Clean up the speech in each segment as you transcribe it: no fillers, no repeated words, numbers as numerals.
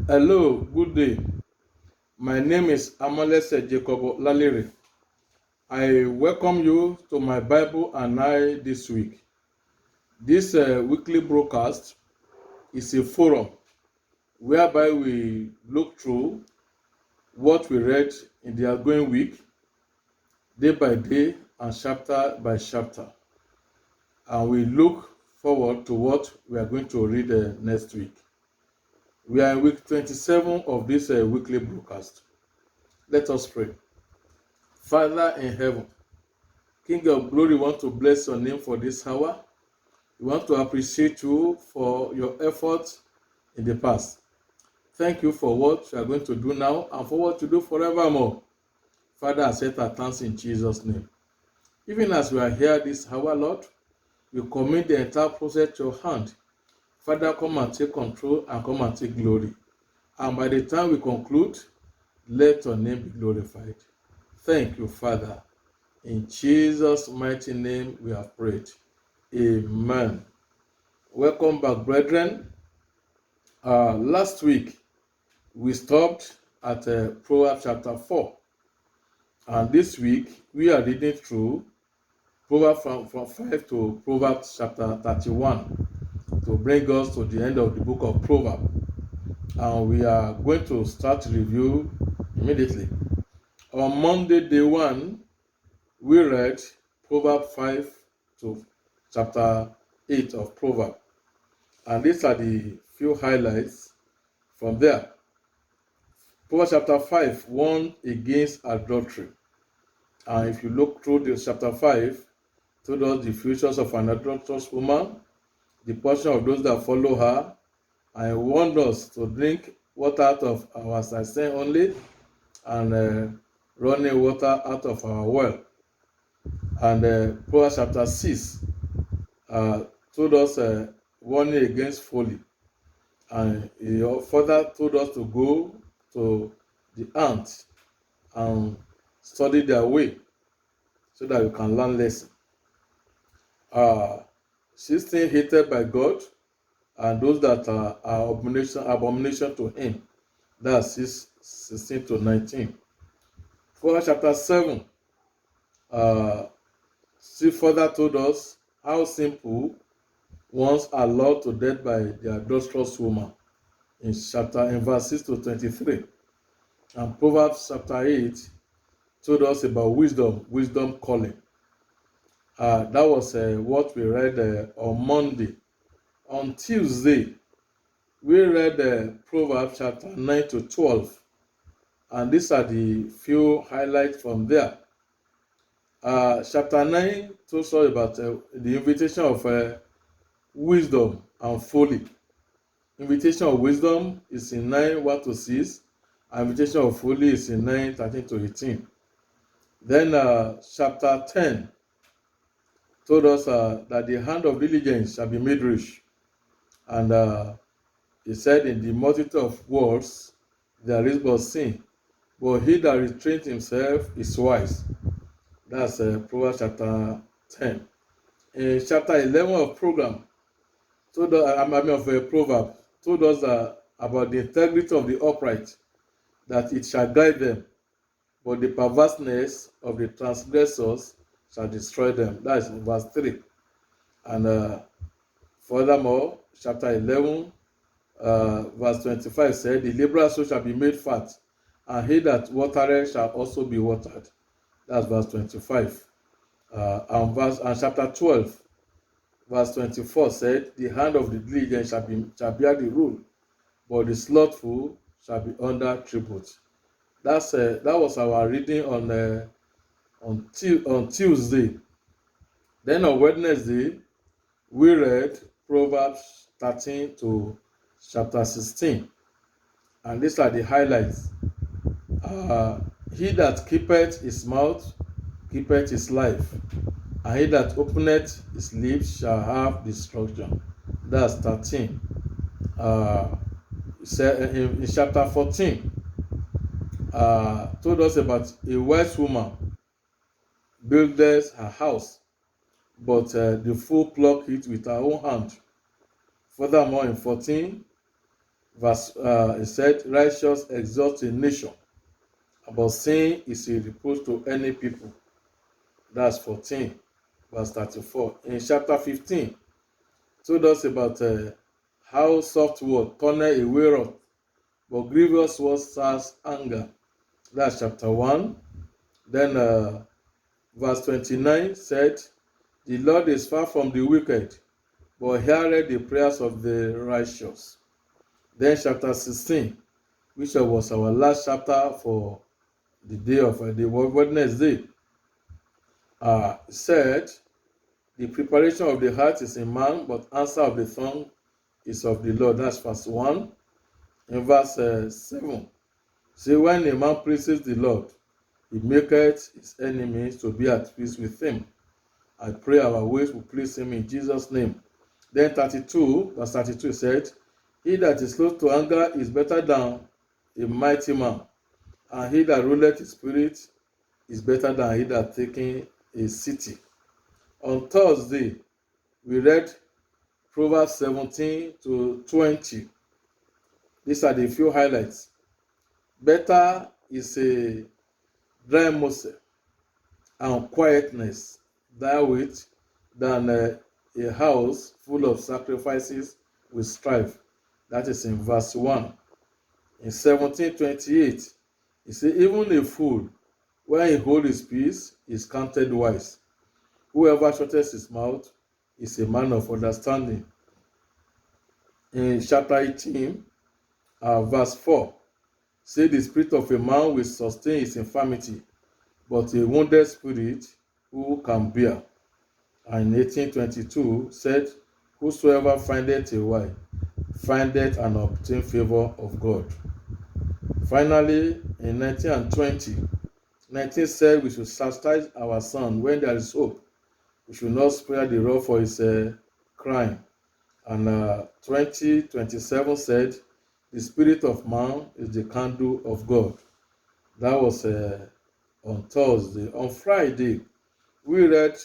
Hello, good day. My name is Amalese Jacob Lalere. I welcome you to my Bible and I this week. This weekly broadcast is a forum whereby we look through what we read in the outgoing week, day by day and chapter by chapter. And we look forward to what we are going to read next week. We are in week 27 of this weekly broadcast. Let us pray. Father in heaven, King of glory, we want to bless your name for this hour. We want to appreciate you for your efforts in the past. Thank you for what you are going to do now and for what you do forevermore. Father, accept our thanks in Jesus' name. Even as we are here this hour, Lord, we commit the entire process to your hand. Father, come and take control and come and take glory. And by the time we conclude, let your name be glorified. Thank you, Father. In Jesus' mighty name we have prayed. Amen. Welcome back, brethren. Last week, we stopped at Proverbs chapter 4. And this week, we are reading through Proverbs from 5 to Proverbs chapter 31 to bring us to the end of the book of Proverbs. And we are going to start review immediately. On Monday, day 1, we read Proverbs 5 to chapter 8 of Proverbs. And these are the few highlights from there. Proverbs chapter 5 warned against adultery. And if you look through this chapter 5, told us the futures of an adulterous woman, the portion of those that follow her, and warned us to drink water out of our assassin only, and running water out of our well. And Proverbs chapter 6 told us warning against folly. And he further told us to go to the ants and study their way so that we can learn lesson. 16 hated by God, and those that are abomination to him. That's 16 to 19. Proverbs chapter 7 she further told us how simple ones are lured to death by the adulterous woman in verse 6 to 23. And Proverbs chapter 8 told us about wisdom calling. That was what we read on Monday. On Tuesday, we read Proverbs chapter 9 to 12. And these are the few highlights from there. Chapter 9 told us about the invitation of wisdom and folly. Invitation of wisdom is in 9 1 to 6. And invitation of folly is in 9 13 to 18. Then chapter 10 told us that the hand of diligence shall be made rich. And he said, in the multitude of words there is but sin, but he that restrains himself is wise. That's Proverbs chapter 10. In chapter 11 of Proverbs told us about the integrity of the upright, that it shall guide them, but the perverseness of the transgressors shall destroy them. That is verse 3. And furthermore, chapter 11, verse 25 said, the liberal soul shall be made fat, and he that watereth shall also be watered. That's verse 25. And chapter 12, verse 24 said, the hand of the diligent shall bear the rule, but the slothful shall be under tribute. That was our reading on Tuesday. Then on Wednesday, we read Proverbs 13 to chapter 16. And these are the highlights. He that keepeth his mouth keepeth his life, and he that openeth his lips shall have destruction. That's 13. In chapter 14, told us about a wise woman buildeth her house, but the fool pluck it with her own hand. Furthermore, in 14, It said, righteous exalt a nation, but sin is a reproach to any people. That's 14, verse 34. In chapter 15, told us about how soft word turneth away wrath, but grievous words stirs anger. That's chapter 1. Then verse 29 said, the Lord is far from the wicked, but heareth the prayers of the righteous. Then chapter 16, which was our last chapter for the day of the Wednesday, said, the preparation of the heart is in man, but answer of the tongue is of the Lord. That's verse 1. In verse 7, say, when a man praises the Lord, he maketh his enemies to be at peace with him. I pray our ways will please him in Jesus' name. Then 32, verse 32 said, he that is slow to anger is better than a mighty man, and he that ruleth his spirit is better than he that taketh a city. On Thursday, we read Proverbs 17 to 20. These are the few highlights. Better is a dry morsel and quietness therewith than a house full of sacrifices with strife. That is in verse 1. In 17:28, he said, even a fool, when he holds his peace, is counted wise. Whoever shutteth his mouth is a man of understanding. In chapter 18, verse 4, say the spirit of a man will sustain his infirmity, but a wounded spirit who can bear. And 18:22 said, whosoever findeth a wife findeth and obtain favor of God. Finally, in 19 and 20, 19 said we should chastise our son when there is hope. We should not spare the rod for his crime. And 20:27 said, the spirit of man is the candle of God. That was on Thursday. On Friday, we read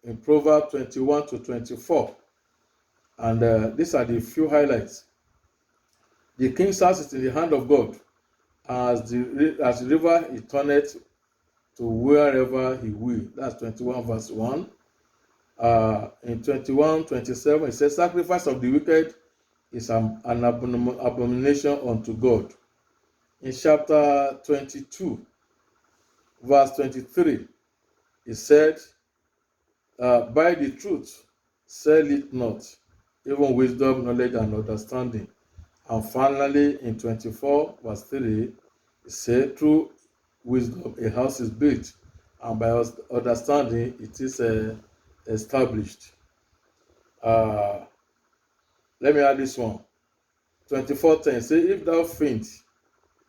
in Proverbs 21 to 24. And these are the few highlights. The king's house is in the hand of God. As the river he turneth to wherever he will. That's 21 verse 1. In 21:27, it says, sacrifice of the wicked is an abomination unto God. In chapter 22, verse 23, it said, buy the truth, sell it not, even wisdom, knowledge, and understanding. And finally, in 24, verse 3, it said, through wisdom a house is built, and by understanding it is established. Let me add this one. 24:10 say, if thou faint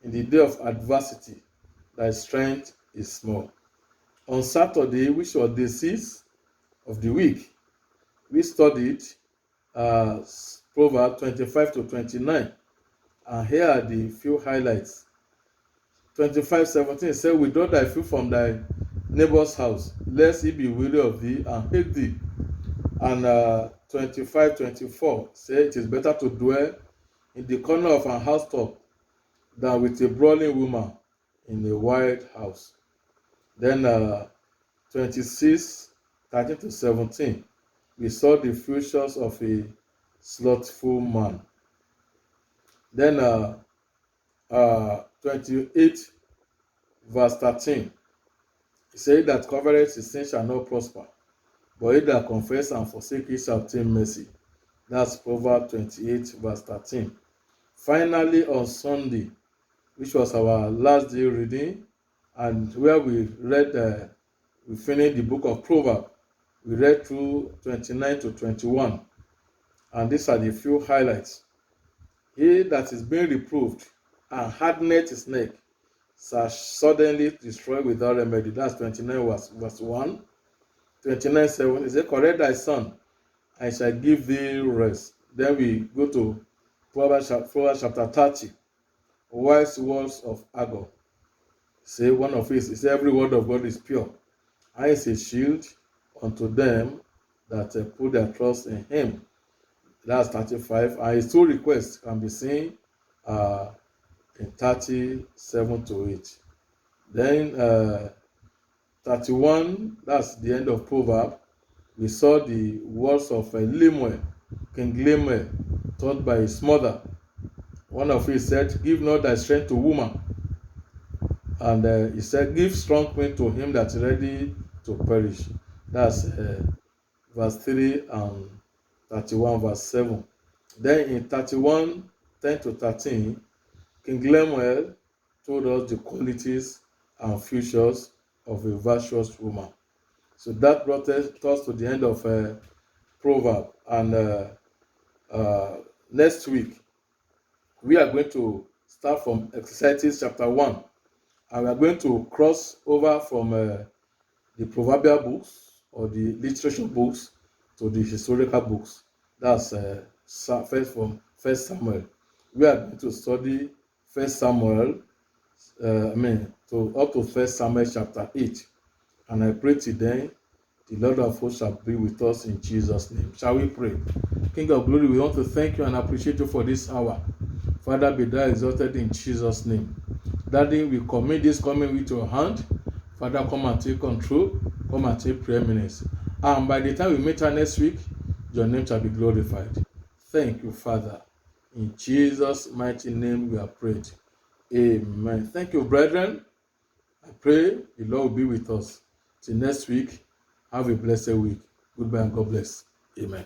in the day of adversity, thy strength is small. On Saturday, which was the 6th of the week, we studied Proverbs 25 to 29. And here are the few highlights. 25:17 said, withdraw thy foot from thy neighbor's house, lest he be weary of thee and hate thee. And 25:24 said, it is better to dwell in the corner of an housetop than with a brawling woman in a wild house. Then 26:13 to 17, we saw the futures of a slothful man. Then 28 verse 13, he said that covereth his sin shall not prosper, but he that confess and forsake it shall obtain mercy. That's Proverbs 28 verse 13. Finally, on Sunday, which was our last day reading, and where we read, we finished the book of Proverbs. We read through 29 to 21. And these are the few highlights. He that is being reproved and hardeneth his neck shall suddenly destroy without remedy. That's 29 verse 1. 29:7, it says, correct thy son, I shall give thee rest. Then we go to Proverbs chapter 30. Wise words of Agor. Say one of his, is every word of God is pure, and is a shield unto them that put their trust in him. That's 35. And his two requests can be seen in 37 to 8. Then 31, that's the end of Proverbs. We saw the words of Lemuel, King Lemuel, taught by his mother. One of it said, "Give not thy strength to woman." And he said, "Give strong wind to him that is ready to perish." That's verse 3 and 31, verse 7. Then in 31, 10 to 13, King Lemuel told us the qualities and features of a virtuous woman. So that brought us to the end of Proverbs. And next week, we are going to start from Ecclesiastes chapter 1. And we are going to cross over from the proverbial books or the literature books to the historical books. That's first from First Samuel. We are going to study First Samuel, up to First Samuel chapter 8. And I pray today, the Lord of hosts shall be with us in Jesus' name. Shall we pray? King of glory, we want to thank you and appreciate you for this hour. Father, be thou exalted in Jesus' name. Daddy, we commit this coming with your hand. Father, come and take control. Come and take preeminence. And by the time we meet her next week, your name shall be glorified. Thank you, Father. In Jesus' mighty name we are prayed. Amen. Thank you, brethren. I pray the Lord will be with us. Till next week, have a blessed week. Goodbye and God bless. Amen.